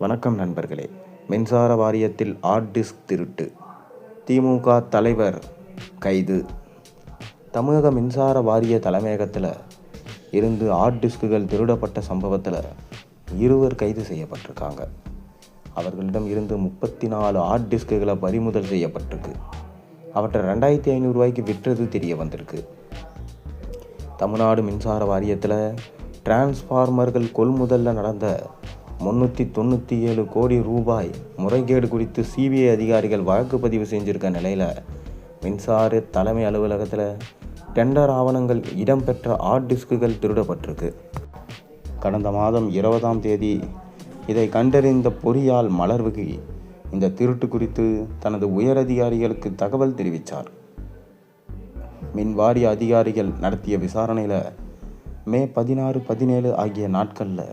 வணக்கம் நண்பர்களே. மின்சார வாரியத்தில் ஹார்ட் டிஸ்க் திருட்டு, திமுக தலைவர் கைது. தமிழக மின்சார வாரிய தலைமையகத்தில் இருந்து ஹார்ட் டிஸ்குகள் திருடப்பட்ட சம்பவத்தில் 2 கைது செய்யப்பட்டிருக்காங்க. அவர்களிடம் இருந்து 34 ஹார்ட் டிஸ்குகளை பறிமுதல் செய்யப்பட்டிருக்கு. அவற்றை 2500 ரூபாய்க்கு விற்றது தெரிய வந்திருக்கு. தமிழ்நாடு மின்சார வாரியத்தில் டிரான்ஸ்ஃபார்மர்கள் கொள்முதலில் நடந்த 397 கோடி ரூபாய் முறைகேடு குறித்து சிபிஐ அதிகாரிகள் வழக்கு பதிவு செஞ்சிருக்க நிலையில் மின்சார தலைமை அலுவலகத்தில் டெண்டர் ஆவணங்கள் இடம்பெற்ற ஹார்ட் டிஸ்குகள் திருடப்பட்டிருக்கு. கடந்த மாதம் 20ஆம் தேதி இதை கண்டறிந்த பொறியாள் மலர்விழி இந்த திருட்டு குறித்து தனது உயரதிகாரிகளுக்கு தகவல் தெரிவித்தார். மின் வாரிய அதிகாரிகள் நடத்திய விசாரணையில் மே 16, 17 ஆகிய நாட்களில்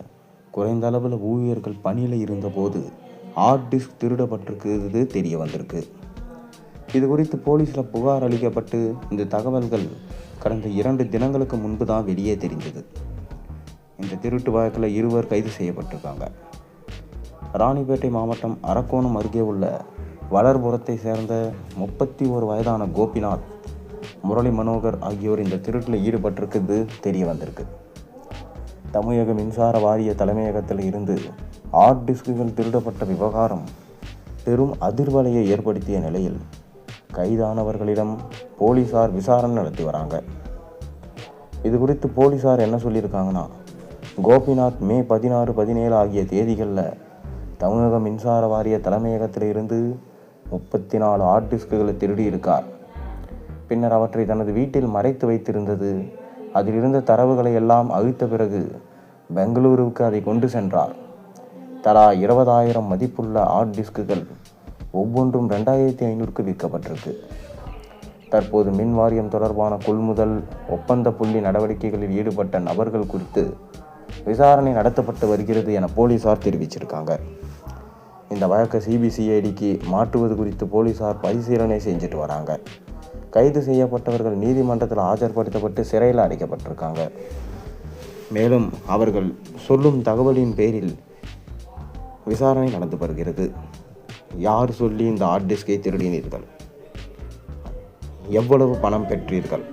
குறைந்த அளவில் ஊழியர்கள் பணியில் இருந்தபோது ஹார்ட் டிஸ்க் திருடப்பட்டிருக்கிறது தெரிய வந்திருக்கு. இது குறித்து போலீஸில் புகார் அளிக்கப்பட்டு இந்த தகவல்கள் கடந்த 2 தினங்களுக்கு முன்பு தான் வெளியே தெரிந்தது. இந்த திருட்டு வழக்கில் 2 கைது செய்யப்பட்டிருக்காங்க. ராணிப்பேட்டை மாவட்டம் அரக்கோணம் அருகே உள்ள வளர்புரத்தை சேர்ந்த 31 வயதான கோபிநாத், முரளி மனோகர் ஆகியோர் இந்த திருட்டில் ஈடுபட்டிருக்கிறது தெரிய வந்திருக்கு. தமிழக மின்சார வாரிய தலைமையகத்தில் இருந்து ஹார்ட் டிஸ்குகள் திருடப்பட்ட விவகாரம் பெரும் அதிர்வலையை ஏற்படுத்திய நிலையில் கைதானவர்களிடம் போலீசார் விசாரணை நடத்தி வராங்க. இது குறித்து போலீசார் என்ன சொல்லியிருக்காங்கன்னா, கோபிநாத் மே 16, 17 ஆகிய தேதிகளில் தமிழக மின்சார வாரிய தலைமையகத்தில் இருந்து 34 ஹார்ட் டிஸ்குகளை திருடி இருக்கார். பின்னர் அவற்றை தனது வீட்டில் மறைத்து வைத்திருந்தது. அதில் இருந்த தரவுகளை எல்லாம் அழித்த பிறகு பெங்களூருவுக்கு அதை கொண்டு சென்றார். தலா 20,000 மதிப்புள்ள ஹார்ட் டிஸ்குகள் ஒவ்வொன்றும் 2500க்கு விற்கப்பட்டிருக்கு. தற்போது மின் வாரியம் தொடர்பான கொள்முதல் ஒப்பந்த புள்ளி நடவடிக்கைகளில் ஈடுபட்ட நபர்கள் குறித்து விசாரணை நடத்தப்பட்டு வருகிறது என போலீசார் தெரிவிச்சிருக்காங்க. இந்த வழக்கை சிபிசிஐடிக்கு மாற்றுவது குறித்து போலீசார் பரிசீலனை செஞ்சுட்டு வராங்க. கைது செய்யப்பட்டவர்கள் நீதிமன்றத்தில் ஆஜர்படுத்தப்பட்டு சிறையில் அடைக்கப்பட்டிருக்காங்க. மேலும் அவர்கள் சொல்லும் தகவலின் பேரில் விசாரணை நடந்து வருகிறது. யார் சொல்லி இந்த ஹார்ட் டிஸ்கை திருடினீர்கள், எவ்வளவு பணம் பெற்றீர்கள்,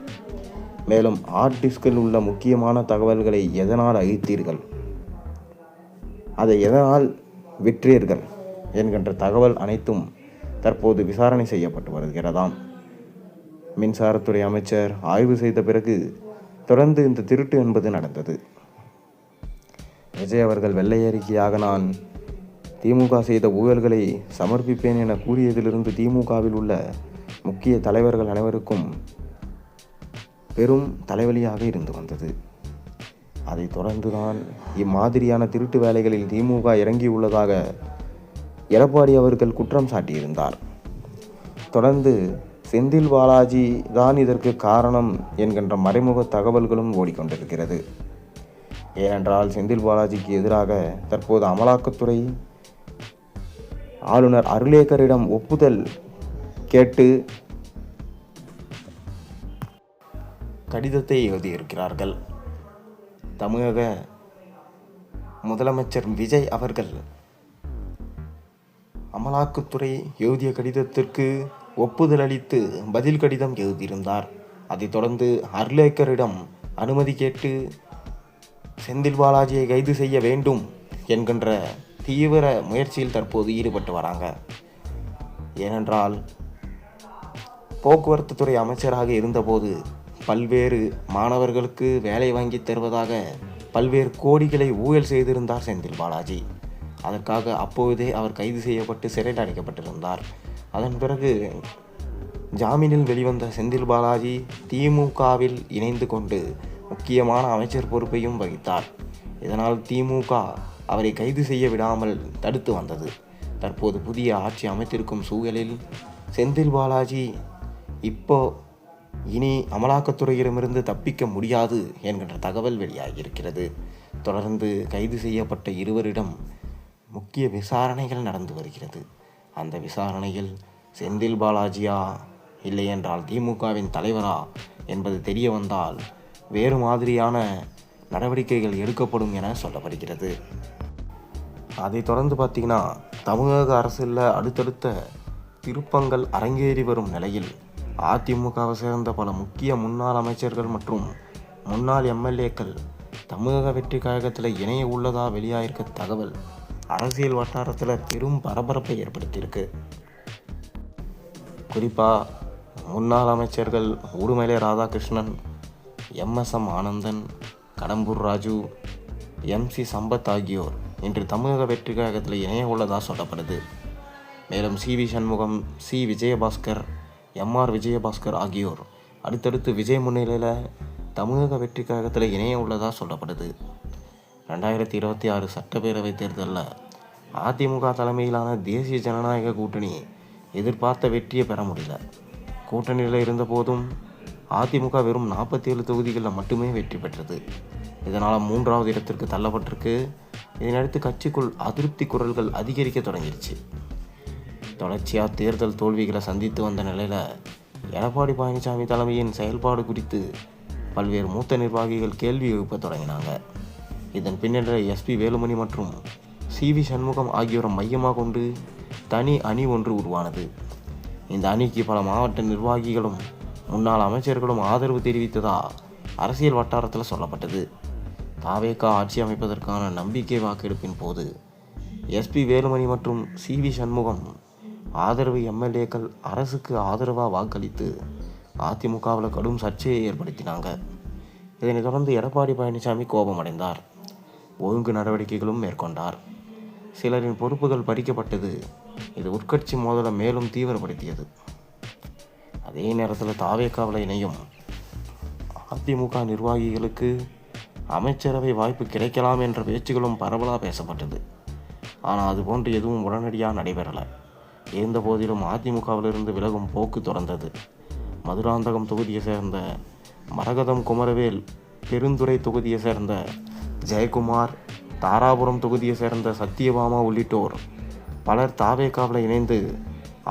மேலும் ஹார்ட் டிஸ்கில் உள்ள முக்கியமான தகவல்களை எதனால் அழித்தீர்கள், அதை எதனால் விற்றீர்கள் என்கின்ற தகவல் அனைத்தும் தற்போது விசாரணை செய்யப்பட்டு வருகிறதாம். மின்சாரத்துறை அமைச்சர் ஆய்வு செய்த பிறகு தொடர்ந்து இந்த திருட்டு என்பது நடந்தது. விஜய் அவர்கள் வெள்ளை அறிக்கையாக நான் திமுக செய்த ஊழல்களை சமர்ப்பிப்பேன் என கூறியதிலிருந்து திமுகவில் உள்ள முக்கிய தலைவர்கள் அனைவருக்கும் பெரும் தலைவலியாக இருந்து வந்தது. அதைத் தொடர்ந்துதான் இம்மாதிரியான திருட்டு வேலைகளில் திமுக இறங்கியுள்ளதாக எடப்பாடி அவர்கள் குற்றம் சாட்டியிருந்தார். தொடர்ந்து செந்தில் பாலாஜி தான் இதற்கு காரணம் என்கின்ற மறைமுக தகவல்களும் ஓடிக்கொண்டிருக்கிறது. ஏனென்றால் செந்தில் பாலாஜிக்கு எதிராக தற்போது அமலாக்கத்துறை ஆளுநர் அருளேகரிடம் ஒப்புதல் கேட்டு கடிதத்தை எழுதியிருக்கிறார்கள். தமிழக முதலமைச்சர் விஜய் அவர்கள் அமலாக்கத்துறை எழுதிய கடிதத்திற்கு ஒப்புதல் அளித்து பதில் கடிதம் எழுதியிருந்தார். அதைத் தொடர்ந்து அர்லேக்கரிடம் அனுமதி கேட்டு செந்தில் பாலாஜியை கைது செய்ய வேண்டும் என்கின்ற தீவிர முயற்சியில் தற்போது ஈடுபட்டு வராங்க. ஏனென்றால் போக்குவரத்து துறை அமைச்சராக இருந்தபோது பல்வேறு மாணவர்களுக்கு வேலை வாங்கி தருவதாக பல்வேறு கோடிகளை ஊழல் செய்திருந்தார் செந்தில் பாலாஜி. அதற்காக அப்போதே அவர் கைது செய்யப்பட்டு சிறையில் அடைக்கப்பட்டிருந்தார். அதன் பிறகு ஜாமீனில் வெளிவந்த செந்தில் பாலாஜி திமுகவில் இணைந்து கொண்டு முக்கியமான அமைச்சர் பொறுப்பையும் வகித்தார். இதனால் திமுக அவரை கைது செய்ய விடாமல் தடுத்து வந்தது. தற்போது புதிய ஆட்சி அமைத்திருக்கும் சூழலில் செந்தில் பாலாஜி இனி அமலாக்கத்துறையிடமிருந்து தப்பிக்க முடியாது என்கின்ற தகவல் வெளியாகியிருக்கிறது. தொடர்ந்து கைது செய்யப்பட்ட 2 முக்கிய விசாரணைகள் நடந்து வருகிறது. அந்த விசாரணையில் செந்தில் பாலாஜியா இல்லை என்றால் திமுகவின் தலைவரா என்பது தெரிய வந்தால் வேறு மாதிரியான நடவடிக்கைகள் எடுக்கப்படும் என சொல்லப்படுகிறது. அதை தொடர்ந்து பார்த்திங்கன்னா தமிழக அரசில் அடுத்தடுத்த திருப்பங்கள் அரங்கேறி வரும் நிலையில் அதிமுகவை சேர்ந்த பல முக்கிய முன்னாள் அமைச்சர்கள் மற்றும் முன்னாள் எம்எல்ஏக்கள் தமிழக வெற்றி கழகத்தில் இணைய உள்ளதா வெளியாயிருக்க தகவல் அரசியல் வட்டாரத்தில் பெரும் பரபரப்பை ஏற்படுத்தியிருக்கு. குறிப்பாக முன்னாள் அமைச்சர்கள் உடுமலை ராதாகிருஷ்ணன், எம்எஸ்எம் ஆனந்தன், கடம்பூர் ராஜு, எம்சி சம்பத் ஆகியோர் இன்று தமிழக வெற்றி கழகத்தில் இணைய உள்ளதாக சொல்லப்படுது. மேலும் CV Shanmugam, C Vijayabaskar, MR Vijayabaskar ஆகியோர் அடுத்தடுத்து விஜய் முன்னிலையில் தமிழக வெற்றி கழகத்தில் இணைய உள்ளதாக சொல்லப்படுது. 2026 சட்டப்பேரவை தேர்தலில் அதிமுக தலைமையிலான தேசிய ஜனநாயக கூட்டணி எதிர்பார்த்த வெற்றியை பெற முடியல. கூட்டணியில் இருந்தபோதும் அதிமுக வெறும் 47 தொகுதிகளில் மட்டுமே வெற்றி பெற்றது. இதனால் 3வது இடத்திற்கு தள்ளப்பட்டிருக்கு. இதனடுத்து கட்சிக்குள் அதிருப்தி குரல்கள் அதிகரிக்க தொடங்கிடுச்சு. தொடர்ச்சியாக தேர்தல் தோல்விகளை சந்தித்து வந்த நிலையில் எடப்பாடி பழனிசாமி தலைமையின் செயல்பாடு குறித்து பல்வேறு மூத்த நிர்வாகிகள் கேள்வி எழுப்ப தொடங்கினாங்க. இதன் பின்னணியில் எஸ்பி வேலுமணி மற்றும் சிவி சண்முகம் ஆகியோரை மையமாக கொண்டு தனி அணி ஒன்று உருவானது. இந்த அணிக்கு பல மாவட்ட நிர்வாகிகளும் முன்னாள் அமைச்சர்களும் ஆதரவு தெரிவித்ததா அரசியல் வட்டாரத்தில் சொல்லப்பட்டது. தாவேக ஆட்சி அமைப்பதற்கான நம்பிக்கை வாக்கெடுப்பின் போது எஸ்பி வேலுமணி மற்றும் சிவி சண்முகம் ஆதரவு எம்எல்ஏக்கள் அரசுக்கு ஆதரவாக வாக்களித்து அதிமுகவில் கடும் சர்ச்சையை ஏற்படுத்தினாங்க. இதனைத் தொடர்ந்து எடப்பாடி பழனிசாமி கோபமடைந்தார். ஒழுங்கு நடவடிக்கைகளும் மேற்கொண்டார். சிலரின் பொறுப்புகள் பறிக்கப்பட்டது. இது உட்கட்சி மோதலை மேலும் தீவிரப்படுத்தியது. அதே நேரத்தில் தாவேகாவில் இணையும் அதிமுக நிர்வாகிகளுக்கு அமைச்சரவை வாய்ப்பு கிடைக்கலாம் என்ற பேச்சுகளும் பரவலாக பேசப்பட்டது. ஆனால் அதுபோன்று எதுவும் உடனடியாக நடைபெறலை. இருந்த போதிலும் அதிமுகவிலிருந்து விலகும் போக்கு தொடர்ந்தது. மதுராந்தகம் தொகுதியை சேர்ந்த மரகதம் குமரவேல், பெருந்துறை தொகுதியை சேர்ந்த ஜெயக்குமார், தாராபுரம் தொகுதியை சேர்ந்த சத்தியபாமா உள்ளிட்டோர் பலர் தாவேகாவில் இணைந்து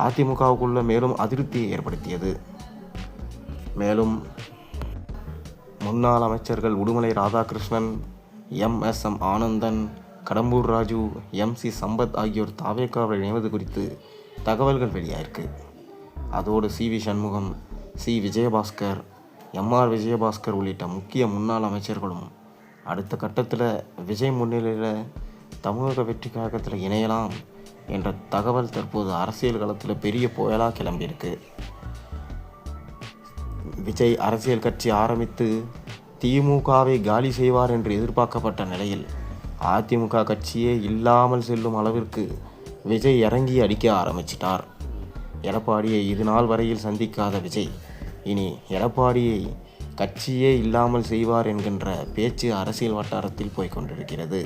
அதிமுகவுக்குள்ள மேலும் அதிருப்தியை ஏற்படுத்தியது. மேலும் முன்னாள் அமைச்சர்கள் உடுமலை ராதாகிருஷ்ணன், எம்எஸ்எம் ஆனந்தன், கடம்பூர் ராஜு, எம்சி சம்பத் ஆகியோர் தாவேகாவில் இணைவது குறித்து தகவல்கள் வெளியாயிருக்கு. அதோடு CV Shanmugam, C Vijayabaskar, MR Vijayabaskar உள்ளிட்ட முக்கிய முன்னாள் அமைச்சர்களும் அடுத்த கட்டத்தில் விஜய் முன்னிலையில் தமிழக வெற்றி கழகத்தில் இணையலாம் என்ற தகவல் தற்போது அரசியல் களத்தில் பெரிய புயலாக கிளம்பியிருக்கு. விஜய் அரசியல் கட்சி ஆரம்பித்து திமுகவை காலி செய்வார் என்று எதிர்பார்க்கப்பட்ட நிலையில் அதிமுக கட்சியே இல்லாமல் செல்லும் அளவிற்கு விஜய் இறங்கி அடிக்க ஆரம்பிச்சிட்டார். எடப்பாடியை இது நாள் வரையில் சந்திக்காத விஜய் இனி எடப்பாடியை கட்சியே இல்லாமல் செய்வார் என்கின்ற பேச்சு அரசியல் வட்டாரத்தில் போய்கொண்டிருக்கிறது.